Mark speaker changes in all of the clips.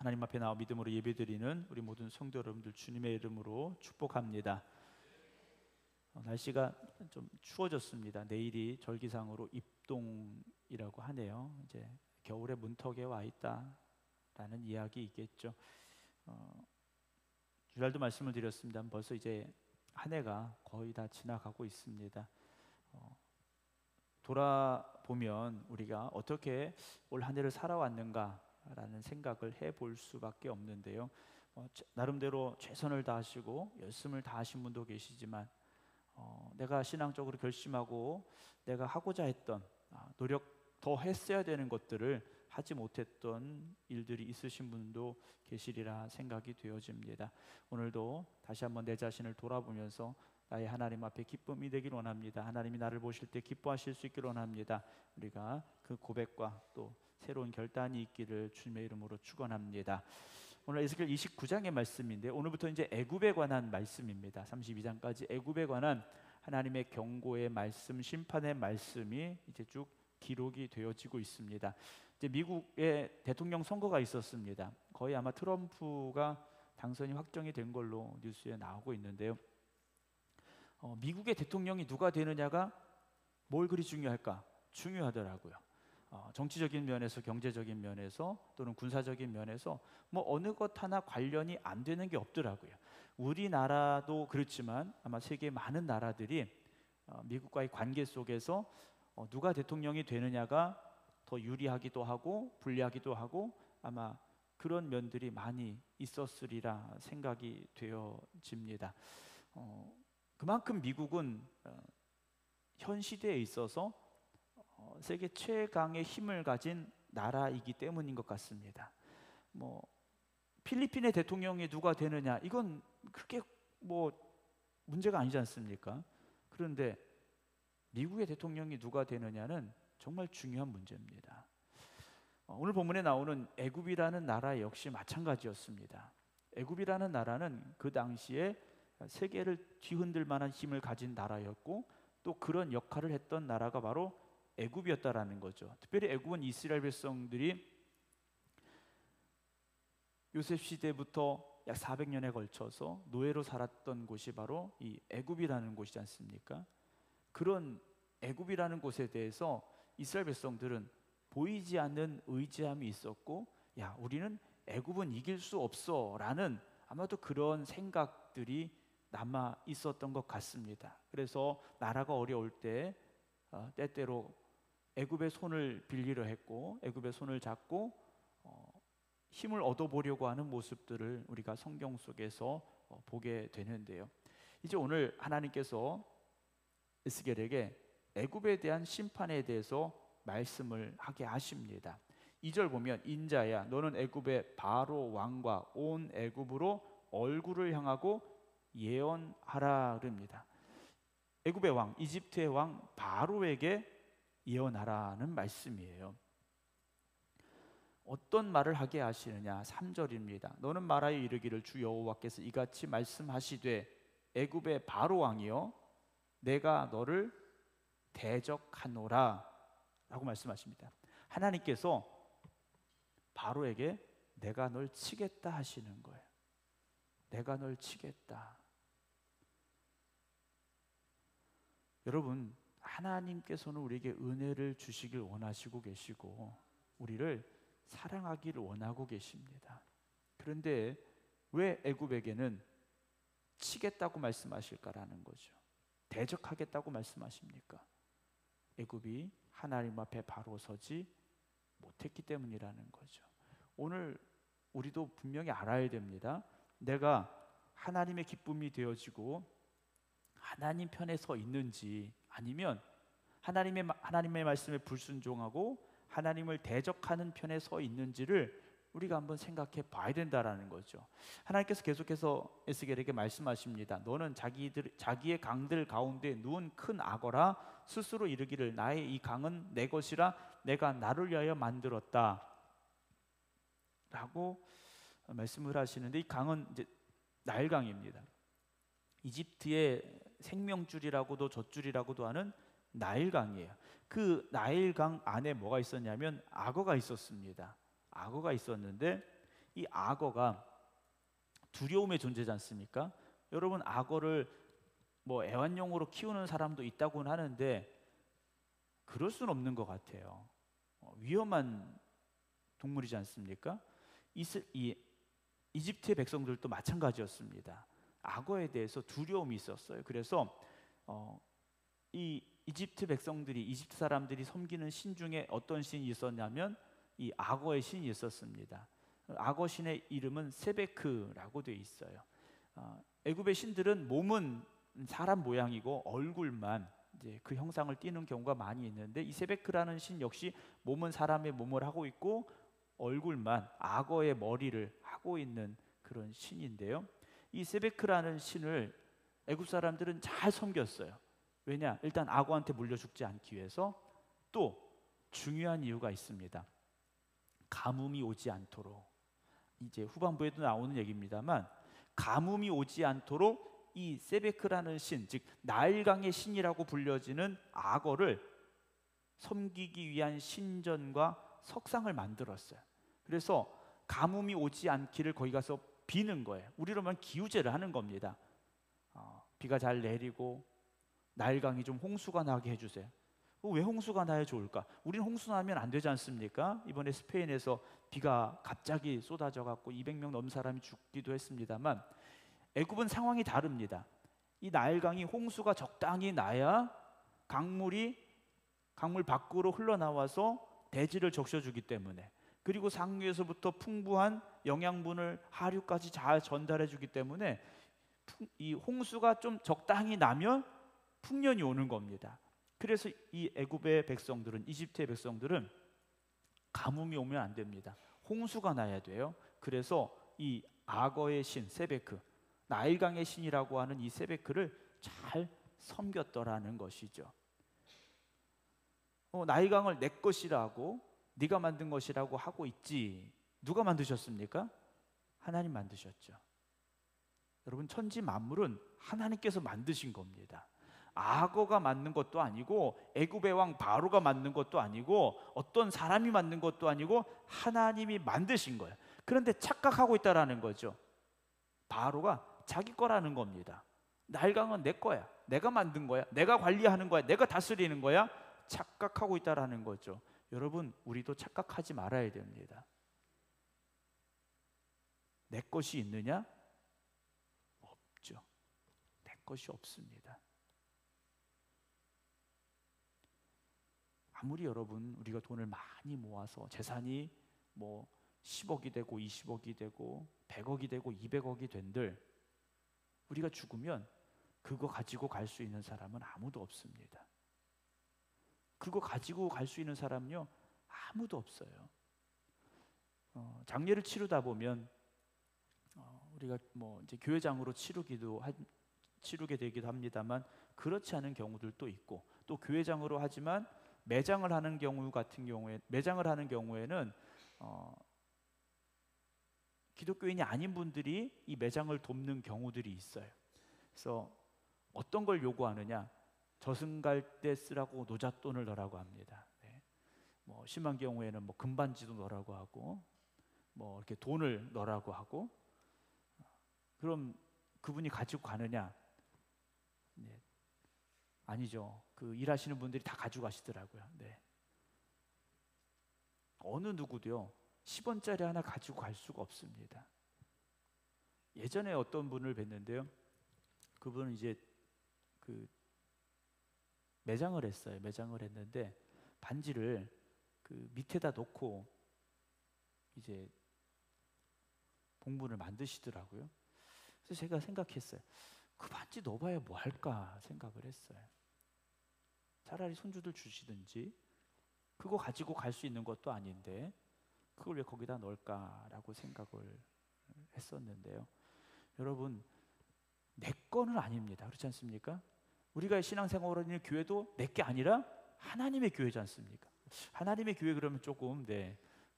Speaker 1: 하나님 앞에 나와 믿음으로 예배드리는 우리 모든 성도 여러분들 주님의 이름으로 축복합니다. 날씨가 좀 추워졌습니다. 내일이 절기상으로 입동이라고 하네요. 이제 겨울의 문턱에 와 있다라는 이야기 있겠죠. 주일날도 말씀을 드렸습니다. 벌써 이제 한 해가 거의 다 지나가고 있습니다. 돌아보면 우리가 어떻게 올 한 해를 살아왔는가라는 생각을 해볼 수밖에 없는데요. 나름대로 최선을 다하시고 열심을 다하신 분도 계시지만 내가 신앙적으로 결심하고 내가 하고자 했던 노력 더 했어야 되는 것들을 하지 못했던 일들이 있으신 분도 계시리라 생각이 되어집니다. 오늘도 다시 한번 내 자신을 돌아보면서 나의 하나님 앞에 기쁨이 되길 원합니다. 하나님이 나를 보실 때 기뻐하실 수 있기를 원합니다. 우리가 그 고백과 또 새로운 결단이 있기를 주님의 이름으로 축원합니다. 오늘 에스겔 29장의 말씀인데 오늘부터 이제 애굽에 관한 말씀입니다. 32장까지 애굽에 관한 하나님의 경고의 말씀, 심판의 말씀이 이제 쭉 기록이 되어지고 있습니다. 이제 미국의 대통령 선거가 있었습니다. 거의 아마 트럼프가 당선이 확정이 된 걸로 뉴스에 나오고 있는데요. 미국의 대통령이 누가 되느냐가 뭘 그리 중요할까? 중요하더라고요. 정치적인 면에서, 경제적인 면에서 또는 군사적인 면에서 뭐 어느 것 하나 관련이 안 되는 게 없더라고요. 우리나라도 그렇지만 아마 세계 많은 나라들이 미국과의 관계 속에서 누가 대통령이 되느냐가 더 유리하기도 하고 불리하기도 하고 아마 그런 면들이 많이 있었으리라 생각이 되어집니다. 그만큼 미국은 현 시대에 있어서 세계 최강의 힘을 가진 나라이기 때문인 것 같습니다. 필리핀의 대통령이 누가 되느냐 이건 그렇게 문제가 아니지 않습니까? 그런데 미국의 대통령이 누가 되느냐는 정말 중요한 문제입니다. 오늘 본문에 나오는 애굽이라는 나라 역시 마찬가지였습니다. 애굽이라는 나라는 그 당시에 세계를 뒤흔들 만한 힘을 가진 나라였고 또 그런 역할을 했던 나라가 바로 애굽이었다라는 거죠. 특별히 애굽은 이스라엘 백성들이 요셉 시대부터 약 400년에 걸쳐서 노예로 살았던 곳이 바로 이 애굽이라는 곳이지 않습니까? 그런 애굽이라는 곳에 대해서 이스라엘 백성들은 보이지 않는 의지함이 있었고, 야, 우리는 애굽은 이길 수 없어 라는 아마도 그런 생각들이 남아 있었던 것 같습니다. 그래서 나라가 어려울 때 때때로 애굽의 손을 빌리려 했고 애굽의 손을 잡고 힘을 얻어보려고 하는 모습들을 우리가 성경 속에서 보게 되는데요. 이제 오늘 하나님께서 에스겔에게 애굽에 대한 심판에 대해서 말씀을 하게 하십니다. 2절 보면 인자야 너는 애굽의 바로 왕과 온 애굽으로 얼굴을 향하고 예언하라 그럽니다. 애굽의 왕, 이집트의 왕 바로에게 예언하라는 말씀이에요. 어떤 말을 하게 하시느냐? 3절입니다. 너는 말하여 이르기를 주 여호와께서 이같이 말씀하시되 애굽의 바로 왕이여 내가 너를 대적하노라 라고 말씀하십니다. 하나님께서 바로에게 내가 널 치겠다 하시는 거예요. 내가 널 치겠다. 여러분, 하나님께서는 우리에게 은혜를 주시길 원하시고 계시고 우리를 사랑하기를 원하고 계십니다. 그런데 왜 애굽에게는 치겠다고 말씀하실까라는 거죠. 대적하겠다고 말씀하십니까? 애굽이 하나님 앞에 바로 서지 못했기 때문이라는 거죠. 오늘 우리도 분명히 알아야 됩니다. 내가 하나님의 기쁨이 되어지고 하나님 편에 서 있는지 아니면 하나님의 말씀에 불순종하고 하나님을 대적하는 편에 서 있는지를 우리가 한번 생각해 봐야 된다라는 거죠. 하나님께서 계속해서 에스겔에게 말씀하십니다. 너는 자기의 강들 가운데 누운 큰 악어라 스스로 이르기를 나의 이 강은 내 것이라 내가 나를 위하여 만들었다 라고 말씀을 하시는데 이 강은 이제 나일강입니다. 이집트의 생명줄이라고도 젖줄이라고도 하는 나일강이에요. 그 나일강 안에 뭐가 있었냐면 악어가 있었습니다. 악어가 있었는데 이 악어가 두려움의 존재지 않습니까? 여러분, 악어를 뭐 애완용으로 키우는 사람도 있다고는 하는데 그럴 수는 없는 것 같아요. 위험한 동물이지 않습니까? 이 이집트의 백성들도 마찬가지였습니다. 악어에 대해서 두려움이 있었어요. 그래서 이 이집트 백성들이, 이집트 사람들이 섬기는 신 중에 어떤 신이 있었냐면 이 악어의 신이 있었습니다. 악어 신의 이름은 세베크라고 되어 있어요. 애굽의 신들은 몸은 사람 모양이고 얼굴만 이제 그 형상을 띠는 경우가 많이 있는데, 이 세베크라는 신 역시 몸은 사람의 몸을 하고 있고 얼굴만 악어의 머리를 하고 있는 그런 신인데요. 이 세베크라는 신을 애굽 사람들은 잘 섬겼어요. 왜냐? 일단 악어한테 물려 죽지 않기 위해서, 또 중요한 이유가 있습니다. 가뭄이 오지 않도록. 이제 후반부에도 나오는 얘기입니다만, 가뭄이 오지 않도록 이 세베크라는 신, 즉 나일강의 신이라고 불려지는 악어를 섬기기 위한 신전과 석상을 만들었어요. 그래서 가뭄이 오지 않기를 거기 가서 비는 거예요. 우리로 말하면 기우제를 하는 겁니다. 비가 잘 내리고 나일강이 좀 홍수가 나게 해주세요. 왜 홍수가 나야 좋을까? 우리는 홍수 나면 안 되지 않습니까? 이번에 스페인에서 비가 갑자기 쏟아져 갖고 200명 넘는 사람이 죽기도 했습니다만, 애굽은 상황이 다릅니다. 이 나일강이 홍수가 적당히 나야 강물 밖으로 흘러나와서 대지를 적셔주기 때문에, 그리고 상류에서부터 풍부한 영양분을 하류까지 잘 전달해 주기 때문에 이 홍수가 좀 적당히 나면 풍년이 오는 겁니다. 그래서 이 애굽의 백성들은, 이집트의 백성들은 가뭄이 오면 안 됩니다. 홍수가 나야 돼요. 그래서 이 악어의 신 세베크, 나일강의 신이라고 하는 이 세베크를 잘 섬겼더라는 것이죠. 나일강을 내 것이라고, 네가 만든 것이라고 하고 있지. 누가 만드셨습니까? 하나님 만드셨죠. 여러분, 천지 만물은 하나님께서 만드신 겁니다. 악어가 만든 것도 아니고, 애굽의 왕 바로가 만든 것도 아니고, 어떤 사람이 만든 것도 아니고, 하나님이 만드신 거예요. 그런데 착각하고 있다라는 거죠. 바로가 자기 거라는 겁니다. 나일강은 내 거야, 내가 만든 거야, 내가 관리하는 거야, 내가 다스리는 거야. 착각하고 있다라는 거죠. 여러분, 우리도 착각하지 말아야 됩니다. 내 것이 있느냐? 없죠. 내 것이 없습니다. 아무리 여러분 우리가 돈을 많이 모아서 재산이 뭐 10억이 되고 20억이 되고 100억이 되고 200억이 된들, 우리가 죽으면 그거 가지고 갈 수 있는 사람은 아무도 없습니다. 그거 가지고 갈 수 있는 사람은요, 아무도 없어요. 장례를 치르다 보면 우리가 뭐 이제 교회장으로 치르게 되기도 합니다만, 그렇지 않은 경우들도 있고, 또 교회장으로 하지만 매장을 하는 경우에는 기독교인이 아닌 분들이 이 매장을 돕는 경우들이 있어요. 그래서 어떤 걸 요구하느냐? 저승갈 때 쓰라고 노잣돈을 넣으라고 합니다. 네. 뭐 심한 경우에는 뭐 금반지도 넣으라고 하고, 뭐 이렇게 돈을 넣으라고 하고. 그럼 그분이 가지고 가느냐? 네. 아니죠. 그 일하시는 분들이 다 가지고 가시더라고요. 네. 어느 누구도요 10원짜리 하나 가지고 갈 수가 없습니다. 예전에 어떤 분을 뵀는데요, 그분은 이제 그 매장을 했어요. 매장을 했는데 반지를 그 밑에다 놓고 이제 봉분을 만드시더라고요. 그래서 제가 생각했어요. 그 반지 넣어봐야 뭐 할까 생각을 했어요. 차라리 손주들 주시든지, 그거 가지고 갈 수 있는 것도 아닌데 그걸 왜 거기다 넣을까라고 생각을 했었는데요. 여러분, 내 거는 아닙니다. 그렇지 않습니까? 우리가 신앙생활을 하는 교회도 내 게 아니라 하나님의 교회지 않습니까? 하나님의 교회 그러면 조금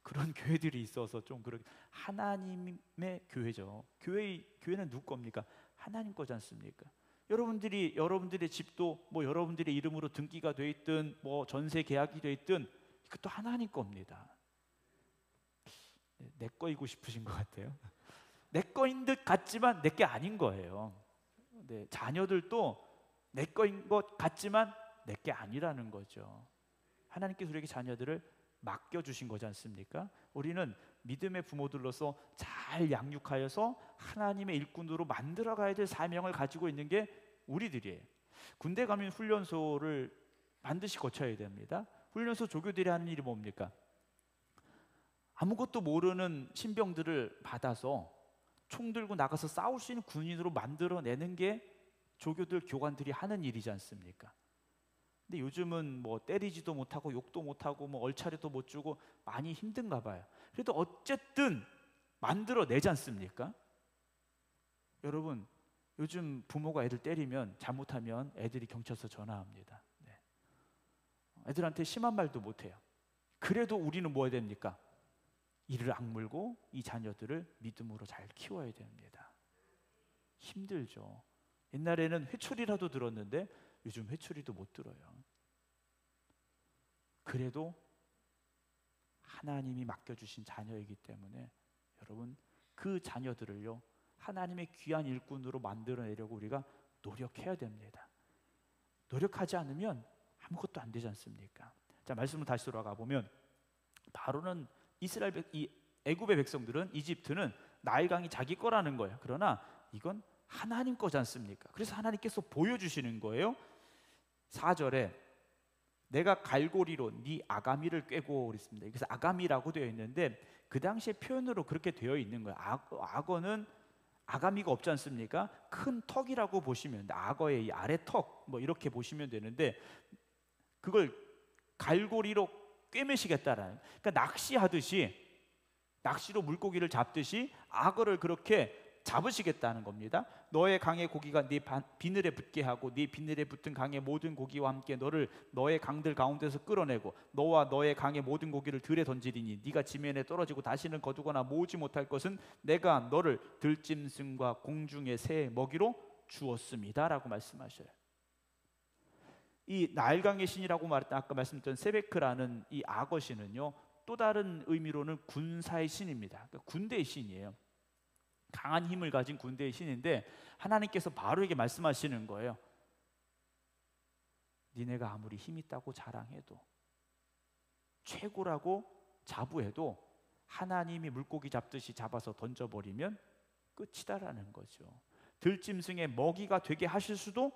Speaker 1: 그런 교회들이 있어서 좀 그렇게, 하나님의 교회죠. 교회는 누구 겁니까? 하나님 거지 않습니까? 여러분들의 집도 뭐 여러분들의 이름으로 등기가 돼 있든 뭐 전세 계약이 돼 있든, 이것도 하나님 겁니다. 내 거이고 싶으신 것 같아요. 내 거인 듯 같지만 내 게 아닌 거예요. 네, 자녀들도 내 거인 것 같지만 내 게 아니라는 거죠. 하나님께서 우리에게 자녀들을 맡겨주신 거지 않습니까? 우리는 믿음의 부모들로서 잘 양육하여서 하나님의 일꾼으로 만들어가야 될 사명을 가지고 있는 게 우리들이에요. 군대 가면 훈련소를 반드시 거쳐야 됩니다. 훈련소 조교들이 하는 일이 뭡니까? 아무것도 모르는 신병들을 받아서 총 들고 나가서 싸울 수 있는 군인으로 만들어내는 게 조교들, 교관들이 하는 일이지 않습니까? 근데 요즘은 뭐 때리지도 못하고 욕도 못하고 뭐 얼차려도 못 주고 많이 힘든가 봐요. 그래도 어쨌든 만들어내지 않습니까? 여러분, 요즘 부모가 애들 때리면, 잘못하면 애들이 경찰서 전화합니다. 네. 애들한테 심한 말도 못해요. 그래도 우리는 뭐 해야 됩니까? 이를 악물고 이 자녀들을 믿음으로 잘 키워야 됩니다. 힘들죠. 옛날에는 회초리라도 들었는데 요즘 회초리도 못 들어요. 그래도 하나님이 맡겨주신 자녀이기 때문에 여러분, 그 자녀들을요 하나님의 귀한 일꾼으로 만들어내려고 우리가 노력해야 됩니다. 노력하지 않으면 아무것도 안 되지 않습니까? 자, 말씀을 다시 돌아가 보면 바로는 이 애굽의 백성들은, 이집트는 나일강이 자기 거라는 거예요. 그러나 이건 하나님 거지 않습니까? 그래서 하나님께서 보여주시는 거예요. 4절에 내가 갈고리로 네 아가미를 꿰고 그랬습니다. 그래서 아가미라고 되어 있는데 그 당시의 표현으로 그렇게 되어 있는 거예요. 악어는 아가미가 없지 않습니까? 큰 턱이라고 보시면, 악어의 이 아래 턱 뭐 이렇게 보시면 되는데 그걸 갈고리로 꿰매시겠다라는, 그러니까 낚시하듯이, 낚시로 물고기를 잡듯이 악어를 그렇게 잡으시겠다는 겁니다. 너의 강의 고기가 네 비늘에 붙게 하고 네 비늘에 붙은 강의 모든 고기와 함께 너를 너의 강들 가운데서 끌어내고 너와 너의 강의 모든 고기를 들에 던지리니 네가 지면에 떨어지고 다시는 거두거나 모으지 못할 것은 내가 너를 들짐승과 공중의 새의 먹이로 주었습니다 라고 말씀하셔요. 이 나일강의 신이라고 말했던 아까 말씀드렸던 세베크라는 이 악어 신은요 또 다른 의미로는 군사의 신입니다. 그러니까 군대의 신이에요. 강한 힘을 가진 군대의 신인데 하나님께서 바로에게 말씀하시는 거예요. 니네가 아무리 힘 있다고 자랑해도, 최고라고 자부해도 하나님이 물고기 잡듯이 잡아서 던져버리면 끝이다라는 거죠. 들짐승의 먹이가 되게 하실 수도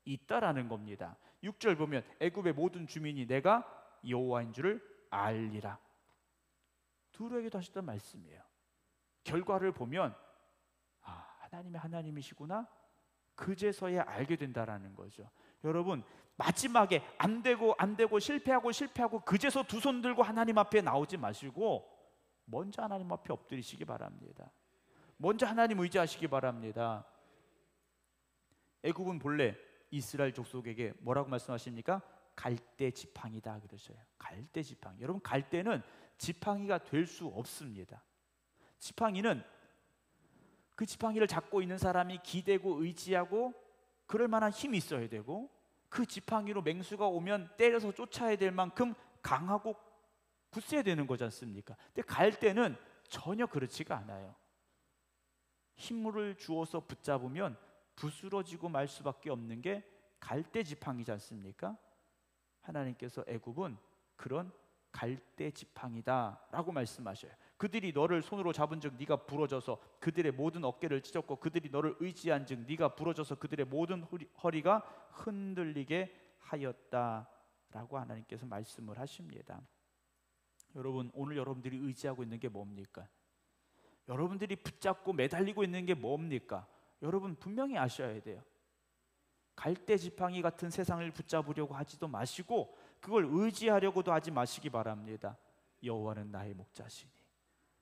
Speaker 1: 있다라는 겁니다. 6절 보면 애굽의 모든 주민이 내가 여호와인 줄을 알리라. 두루에게도 하셨던 말씀이에요. 결과를 보면 하나님이 하나님이시구나 그제서야 알게 된다라는 거죠. 여러분, 마지막에 안 되고 실패하고 그제서 두 손 들고 하나님 앞에 나오지 마시고 먼저 하나님 앞에 엎드리시기 바랍니다. 먼저 하나님 의지하시기 바랍니다. 애굽은 본래 이스라엘 족속에게 뭐라고 말씀하십니까? 갈대 지팡이다 그러셔요. 갈대 지팡이. 여러분, 갈대는 지팡이가 될 수 없습니다. 지팡이는 그 지팡이를 잡고 있는 사람이 기대고 의지하고 그럴 만한 힘이 있어야 되고 그 지팡이로 맹수가 오면 때려서 쫓아야 될 만큼 강하고 굳세야 되는 거지 않습니까? 근데 갈대는 전혀 그렇지가 않아요. 힘을 주어서 붙잡으면 부스러지고 말 수밖에 없는 게 갈대 지팡이지 않습니까? 하나님께서 애굽은 그런 갈대 지팡이다 라고 말씀하셔요. 그들이 너를 손으로 잡은 즉 네가 부러져서 그들의 모든 어깨를 찢었고 그들이 너를 의지한 즉 네가 부러져서 그들의 모든 허리가 흔들리게 하였다 라고 하나님께서 말씀을 하십니다. 여러분, 오늘 여러분들이 의지하고 있는 게 뭡니까? 여러분들이 붙잡고 매달리고 있는 게 뭡니까? 여러분 분명히 아셔야 돼요. 갈대 지팡이 같은 세상을 붙잡으려고 하지도 마시고 그걸 의지하려고도 하지 마시기 바랍니다. 여호와는 나의 목자시니.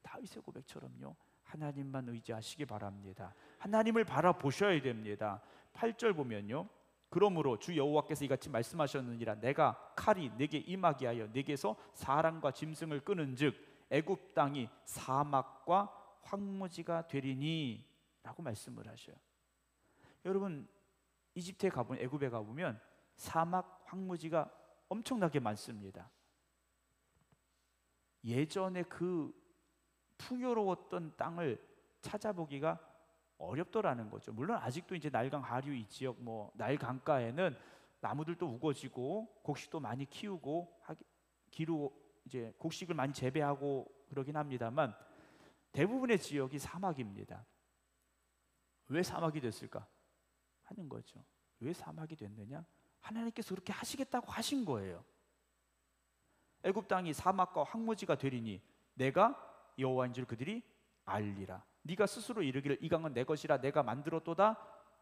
Speaker 1: 다윗의 고백처럼요, 하나님만 의지하시기 바랍니다. 하나님을 바라보셔야 됩니다. 8절 보면요, 그러므로 주 여호와께서 이같이 말씀하셨느니라 내가 칼이 내게 임하게 하여 내게서 사람과 짐승을 끄는즉 애굽 땅이 사막과 황무지가 되리니 라고 말씀을 하셔요. 여러분, 이집트에 가보면, 애굽에 가보면 사막 황무지가 엄청나게 많습니다. 예전에 그 풍요로웠던 땅을 찾아보기가 어렵더라는 거죠. 물론 아직도 이제 나일강 하류 이 지역 나일 강가에는 나무들도 우거지고 곡식도 많이 키우고 기루 이제 곡식을 많이 재배하고 그러긴 합니다만 대부분의 지역이 사막입니다. 왜 사막이 됐을까 하는 거죠. 왜 사막이 됐느냐? 하나님께서 그렇게 하시겠다고 하신 거예요. 애굽 땅이 사막과 황무지가 되리니 내가 여호와인 줄 그들이 알리라. 네가 스스로 이르기를 이 강은 내 것이라 내가 만들었다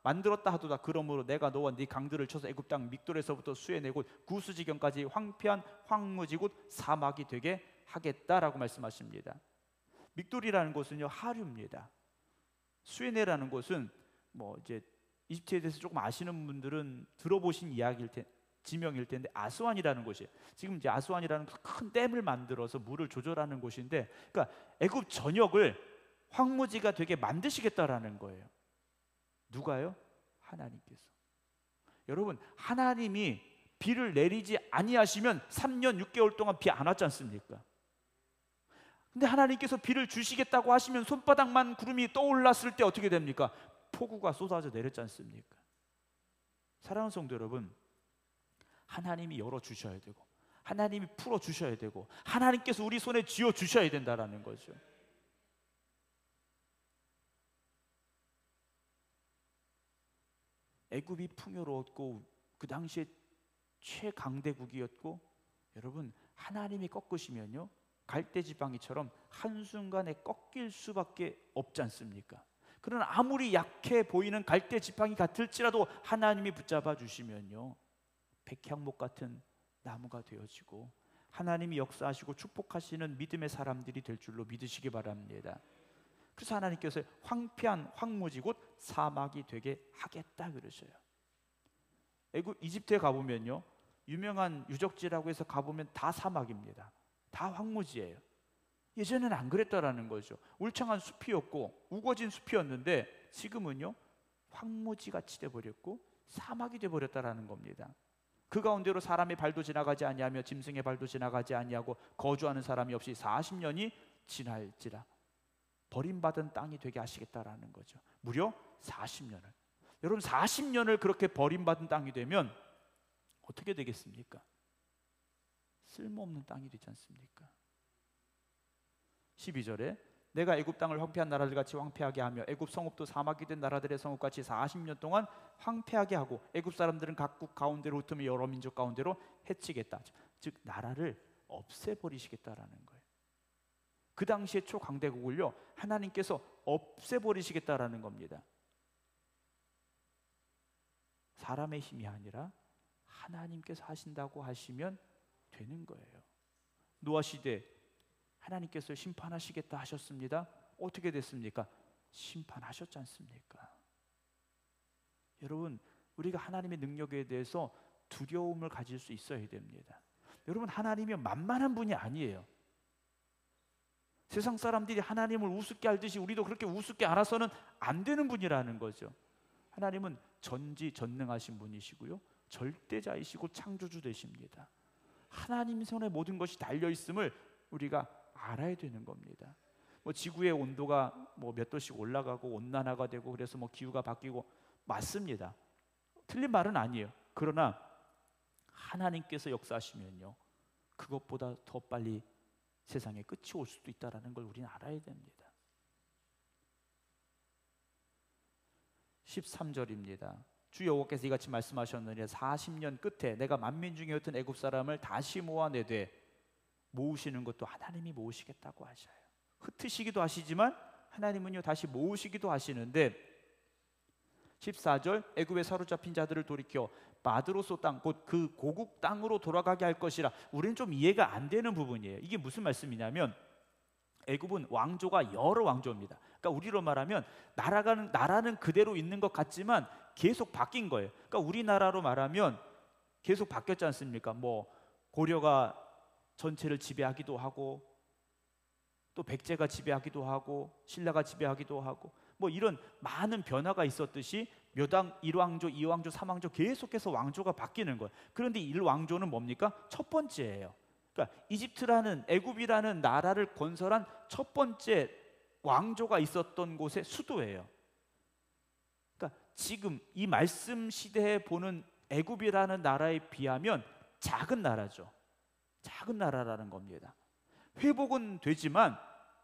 Speaker 1: 하도다. 그러므로 내가 너와 네 강들을 쳐서 애굽 땅 믹돌에서부터 수에네 곳 구스지경까지 황폐한 황무지 곧 사막이 되게 하겠다라고 말씀하십니다. 믹돌이라는 곳은요 하류입니다. 수에네라는 곳은 이제 이집트에 대해서 조금 아시는 분들은 들어보신 지명일 텐데 아스완이라는 곳이에요. 지금 이제 아스완이라는 큰 댐을 만들어서 물을 조절하는 곳인데, 그러니까 애굽 전역을 황무지가 되게 만드시겠다라는 거예요. 누가요? 하나님께서. 여러분, 하나님이 비를 내리지 아니하시면 3년 6개월 동안 비 안 왔지 않습니까? 근데 하나님께서 비를 주시겠다고 하시면 손바닥만 구름이 떠올랐을 때 어떻게 됩니까? 폭우가 쏟아져 내렸지 않습니까? 사랑하는 성도 여러분, 하나님이 열어주셔야 되고 하나님이 풀어주셔야 되고 하나님께서 우리 손에 쥐어주셔야 된다라는 거죠. 애굽이 풍요로웠고 그 당시에 최강대국이었고, 여러분 하나님이 꺾으시면요 갈대지팡이처럼 한순간에 꺾일 수밖에 없지 않습니까? 그러나 아무리 약해 보이는 갈대지팡이 같을지라도 하나님이 붙잡아 주시면요 백향목 같은 나무가 되어지고 하나님이 역사하시고 축복하시는 믿음의 사람들이 될 줄로 믿으시기 바랍니다. 그래서 하나님께서 황폐한 황무지 곧 사막이 되게 하겠다 그러셔요. 이집트에 가보면요 유명한 유적지라고 해서 가보면 다 사막입니다. 다 황무지예요. 예전에는 안 그랬다라는 거죠. 울창한 숲이었고 우거진 숲이었는데 지금은요 황무지같이 돼버렸고 사막이 돼버렸다라는 겁니다. 그 가운데로 사람의 발도 지나가지 아니하며 짐승의 발도 지나가지 아니하고 거주하는 사람이 없이 40년이 지날지라. 버림받은 땅이 되게 하시겠다라는 거죠. 무려 40년을. 여러분 40년을 그렇게 버림받은 땅이 되면 어떻게 되겠습니까? 쓸모없는 땅이 되지 않습니까? 12절에 내가 애굽 땅을 황폐한 나라들 같이 황폐하게 하며 애굽 성읍도 사막이 된 나라들의 성읍 같이 40년 동안 황폐하게 하고 애굽 사람들은 각국 가운데로 흩으며 여러 민족 가운데로 해치겠다. 즉 나라를 없애버리시겠다라는 거예요. 그 당시에 초강대국을요 하나님께서 없애버리시겠다라는 겁니다. 사람의 힘이 아니라 하나님께서 하신다고 하시면 되는 거예요. 노아 시대 하나님께서 심판하시겠다 하셨습니다. 어떻게 됐습니까? 심판하셨지 않습니까? 여러분 우리가 하나님의 능력에 대해서 두려움을 가질 수 있어야 됩니다. 여러분 하나님이 만만한 분이 아니에요. 세상 사람들이 하나님을 우습게 알듯이 우리도 그렇게 우습게 알아서는 안 되는 분이라는 거죠. 하나님은 전지전능하신 분이시고요 절대자이시고 창조주 되십니다. 하나님 손에 모든 것이 달려있음을 우리가 알아야 되는 겁니다. 지구의 온도가 몇 도씩 올라가고 온난화가 되고 그래서 기후가 바뀌고 맞습니다. 틀린 말은 아니에요. 그러나 하나님께서 역사하시면요 그것보다 더 빨리 세상에 끝이 올 수도 있다는 걸 우리는 알아야 됩니다. 13절입니다. 주 여호와께서 이같이 말씀하셨느니라 40년 끝에 내가 만민 중에 흩은 애굽 사람을 다시 모아내되 모으시는 것도 하나님이 모으시겠다고 하셔요. 흩으시기도 하시지만 하나님은요 다시 모으시기도 하시는데 14절 애굽에 사로잡힌 자들을 돌이켜 마드로소 땅 곧 그 고국 땅으로 돌아가게 할 것이라. 우리는 좀 이해가 안 되는 부분이에요. 이게 무슨 말씀이냐면 애굽은 왕조가 여러 왕조입니다. 그러니까 우리로 말하면 나라는 그대로 있는 것 같지만 계속 바뀐 거예요. 그러니까 우리나라로 말하면 계속 바뀌었지 않습니까? 고려가 전체를 지배하기도 하고 또 백제가 지배하기도 하고 신라가 지배하기도 하고 이런 많은 변화가 있었듯이 몇 왕, 1왕조, 2왕조, 3왕조 계속해서 왕조가 바뀌는 거예요. 그런데 1왕조는 뭡니까? 첫 번째예요. 그러니까 그러니까 이집트라는 애굽이라는 나라를 건설한 첫 번째 왕조가 있었던 곳의 수도예요. 그러니까 지금 이 말씀 시대에 보는 애굽이라는 나라에 비하면 작은 나라죠. 작은 나라라는 겁니다. 회복은 되지만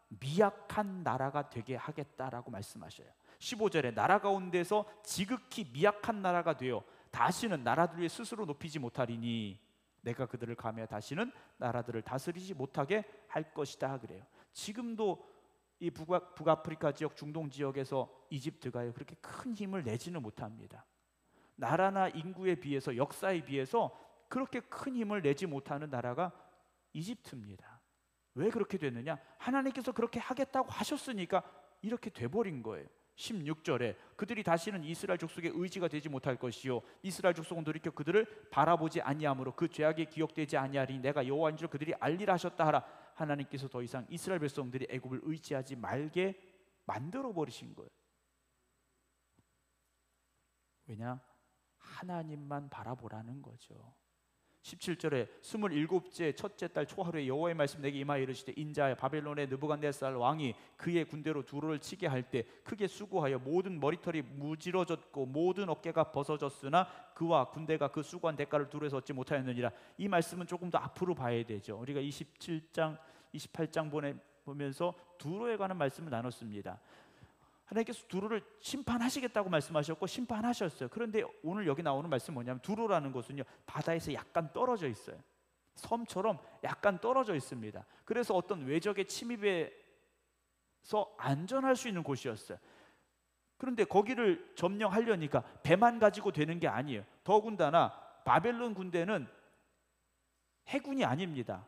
Speaker 1: 미약한 나라가 되게 하겠다라고 말씀하셔요. 15절에 나라 가운데서 지극히 미약한 나라가 되어 다시는 나라들 위에 스스로 높이지 못하리니 내가 그들을 감해 다시는 나라들을 다스리지 못하게 할 것이다 그래요. 지금도 이 북아프리카 지역, 중동 지역에서 이집트가 그렇게 큰 힘을 내지는 못합니다. 나라나 인구에 비해서, 역사에 비해서 그렇게 큰 힘을 내지 못하는 나라가 이집트입니다. 왜 그렇게 됐느냐? 하나님께서 그렇게 하겠다고 하셨으니까 이렇게 돼버린 거예요. 16절에 그들이 다시는 이스라엘 족속의 의지가 되지 못할 것이요 이스라엘 족속은 돌이켜 그들을 바라보지 아니하므로 그 죄악이 기억되지 아니하리니 내가 여호와인 줄 그들이 알리라 하셨다 하라. 하나님께서 더 이상 이스라엘 백성들이 애굽을 의지하지 말게 만들어 버리신 거예요. 왜냐? 하나님만 바라보라는 거죠. 17절에 27째 첫째 달 초하루에 여호와의 말씀 내게 임하여 이르시되 인자야 바벨론의 느부갓네살 왕이 그의 군대로 두로를 치게 할 때 크게 수고하여 모든 머리털이 무지러졌고 모든 어깨가 벗어졌으나 그와 군대가 그 수고한 대가를 두로에서 얻지 못하였느니라. 이 말씀은 조금 더 앞으로 봐야 되죠. 우리가 27장 28장 보면서 두로에 관한 말씀을 나눴습니다. 하나님께서 두로를 심판하시겠다고 말씀하셨고 심판하셨어요. 그런데 오늘 여기 나오는 말씀은 뭐냐면 두로라는 곳은요 바다에서 약간 떨어져 있어요. 섬처럼 약간 떨어져 있습니다. 그래서 어떤 외적의 침입에서 안전할 수 있는 곳이었어요. 그런데 거기를 점령하려니까 배만 가지고 되는 게 아니에요. 더군다나 바벨론 군대는 해군이 아닙니다.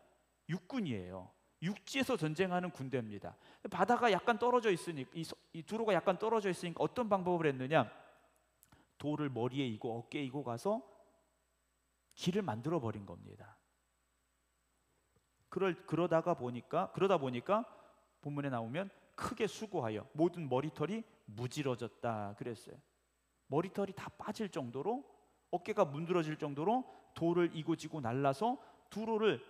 Speaker 1: 육군이에요. 육지에서 전쟁하는 군대입니다. 바다가 약간 떨어져 있으니까 이 두로가 약간 떨어져 있으니까 어떤 방법을 했느냐? 돌을 머리에 이고 어깨에 이고 가서 길을 만들어 버린 겁니다. 그러다 보니까 본문에 나오면 크게 수고하여 모든 머리털이 무지러졌다 그랬어요. 머리털이 다 빠질 정도로 어깨가 문드러질 정도로 돌을 이고 지고 날라서 두로를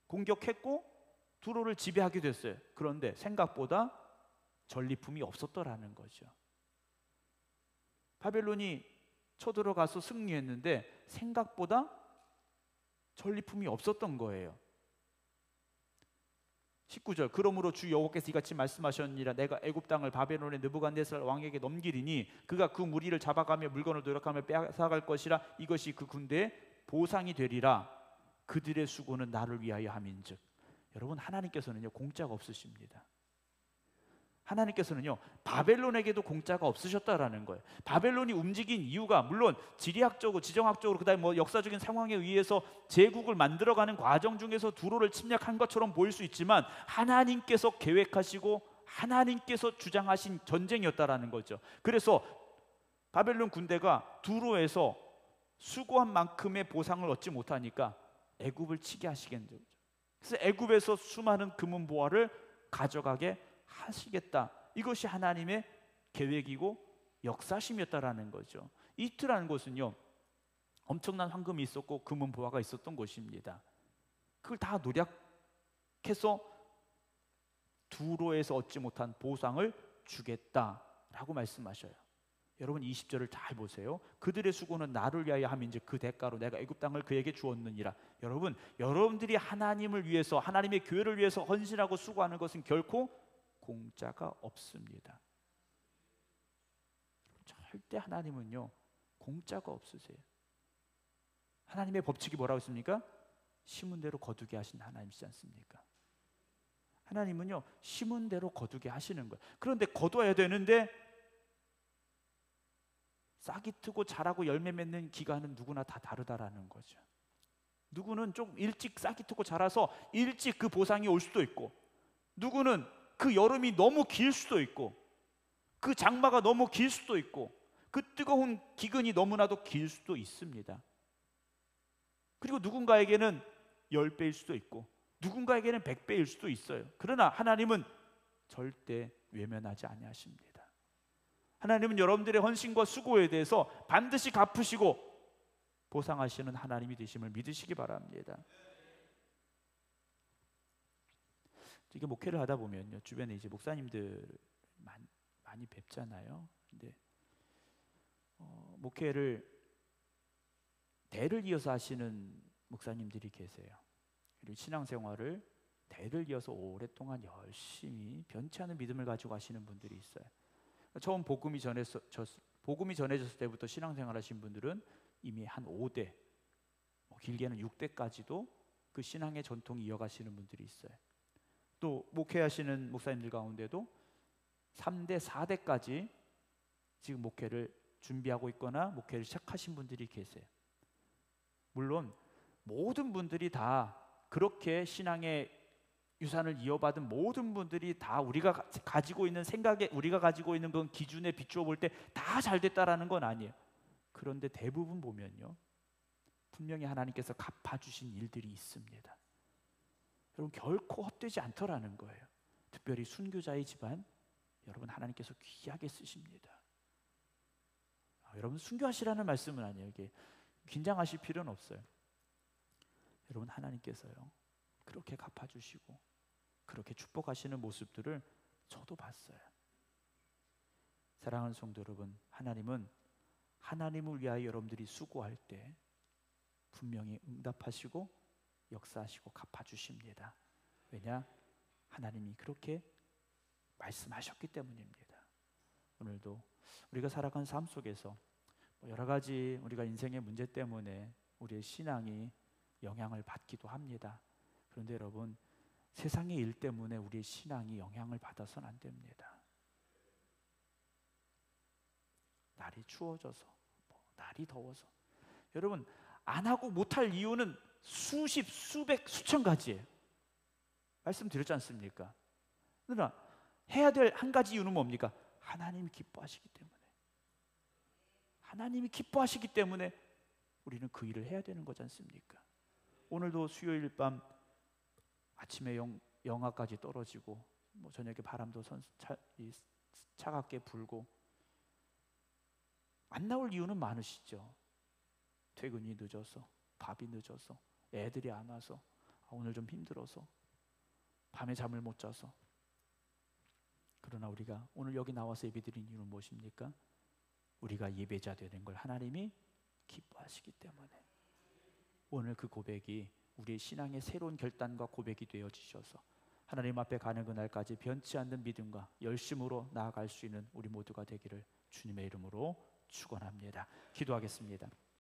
Speaker 1: 공격했고 두로를 지배하게 됐어요. 그런데 생각보다 전리품이 없었더라는 거죠. 바벨론이 쳐들어가서 승리했는데 생각보다 전리품이 없었던 거예요. 19절 그러므로 주 여호와께서 이같이 말씀하셨느니라 내가 애굽 땅을 바벨론의 느부갓네살 왕에게 넘기리니 그가 그 무리를 잡아가며 물건을 노력하며 빼앗아갈 것이라. 이것이 그 군대의 보상이 되리라. 그들의 수고는 나를 위하여 함인즉. 여러분 하나님께서는요 공짜가 없으십니다. 하나님께서는요 바벨론에게도 공짜가 없으셨다라는 거예요. 바벨론이 움직인 이유가 물론 지리학적으로 지정학적으로 그다음에 뭐 역사적인 상황에 의해서 제국을 만들어가는 과정 중에서 두로를 침략한 것처럼 보일 수 있지만 하나님께서 계획하시고 하나님께서 주장하신 전쟁이었다라는 거죠. 그래서 바벨론 군대가 두로에서 수고한 만큼의 보상을 얻지 못하니까 애굽을 치게 하시겠죠. 그래서 애굽에서 수많은 금은 보화를 가져가게 하시겠다. 이것이 하나님의 계획이고 역사심이었다라는 거죠. 이집트라는 곳은요 엄청난 황금이 있었고 금은 보화가 있었던 곳입니다. 그걸 다 노력해서 두로에서 얻지 못한 보상을 주겠다라고 말씀하셔요. 여러분 20절을 잘 보세요. 그들의 수고는 나를 위하여 함인즉 그 대가로 내가 애굽 땅을 그에게 주었느니라. 여러분, 여러분들이 하나님을 위해서 하나님의 교회를 위해서 헌신하고 수고하는 것은 결코 공짜가 없습니다. 절대 하나님은요 공짜가 없으세요. 하나님의 법칙이 뭐라고 했습니까? 심은 대로 거두게 하신 하나님이지 않습니까? 하나님은요 심은 대로 거두게 하시는 거예요. 그런데 거둬야 되는데 싹이 트고 자라고 열매 맺는 기간은 누구나 다 다르다라는 거죠. 누구는 좀 일찍 싹이 트고 자라서 일찍 그 보상이 올 수도 있고, 누구는 그 여름이 너무 길 수도 있고, 그 장마가 너무 길 수도 있고, 그 뜨거운 기근이 너무나도 길 수도 있습니다. 그리고 누군가에게는 10배일 수도 있고 누군가에게는 100배일 수도 있어요. 그러나 하나님은 절대 외면하지 아니하십니다. 하나님은 여러분들의 헌신과 수고에 대해서 반드시 갚으시고 보상하시는 하나님이 되심을 믿으시기 바랍니다. 이게 목회를 하다 보면요, 주변에 이제 목사님들 많이 뵙잖아요. 근데 목회를 대를 이어서 하시는 목사님들이 계세요. 그리고 신앙생활을 대를 이어서 오랫동안 열심히 변치 않은 믿음을 가지고 하시는 분들이 있어요. 처음 복음이 전해졌을 때부터 신앙생활 하신 분들은 이미 한 5대, 길게는 6대까지도 그 신앙의 전통이 이어가시는 분들이 있어요. 또 목회하시는 목사님들 가운데도 3대, 4대까지 지금 목회를 준비하고 있거나 목회를 시작하신 분들이 계세요. 물론 모든 분들이 다 그렇게 신앙의 유산을 이어받은 모든 분들이 다 우리가 가지고 있는 생각에, 우리가 가지고 있는 그런 기준에 비추어 볼 때 다 잘 됐다라는 건 아니에요. 그런데 대부분 보면요, 분명히 하나님께서 갚아주신 일들이 있습니다. 여러분, 결코 헛되지 않더라는 거예요. 특별히 순교자의 집안, 여러분 하나님께서 귀하게 쓰십니다. 여러분, 순교하시라는 말씀은 아니에요. 이게 긴장하실 필요는 없어요. 여러분, 하나님께서요 그렇게 갚아주시고 그렇게 축복하시는 모습들을 저도 봤어요. 사랑하는 성도 여러분, 하나님은 하나님을 위하여 여러분들이 수고할 때 분명히 응답하시고 역사하시고 갚아주십니다. 왜냐? 하나님이 그렇게 말씀하셨기 때문입니다. 오늘도 우리가 살아가는 삶 속에서 여러 가지 우리가 인생의 문제 때문에 우리의 신앙이 영향을 받기도 합니다. 그런데 여러분, 세상의 일 때문에 우리의 신앙이 영향을 받아서는 안 됩니다. 날이 추워져서, 날이 더워서, 여러분 안 하고 못할 이유는 수십, 수백, 수천 가지예요. 말씀드렸지 않습니까? 그러나 해야 될 한 가지 이유는 뭡니까? 하나님이 기뻐하시기 때문에. 하나님이 기뻐하시기 때문에 우리는 그 일을 해야 되는 거지 않습니까? 오늘도 수요일 밤 아침에 영하까지 떨어지고 저녁에 바람도 차갑게 불고 안 나올 이유는 많으시죠. 퇴근이 늦어서, 밥이 늦어서, 애들이 안 와서, 오늘 좀 힘들어서, 밤에 잠을 못 자서. 그러나 우리가 오늘 여기 나와서 예배드린 이유는 무엇입니까? 우리가 예배자 되는 걸 하나님이 기뻐하시기 때문에. 오늘 그 고백이 우리의 신앙의 새로운 결단과 고백이 되어지셔서 하나님 앞에 가는 그날까지 변치 않는 믿음과 열심으로 나아갈 수 있는 우리 모두가 되기를 주님의 이름으로 축원합니다. 기도하겠습니다.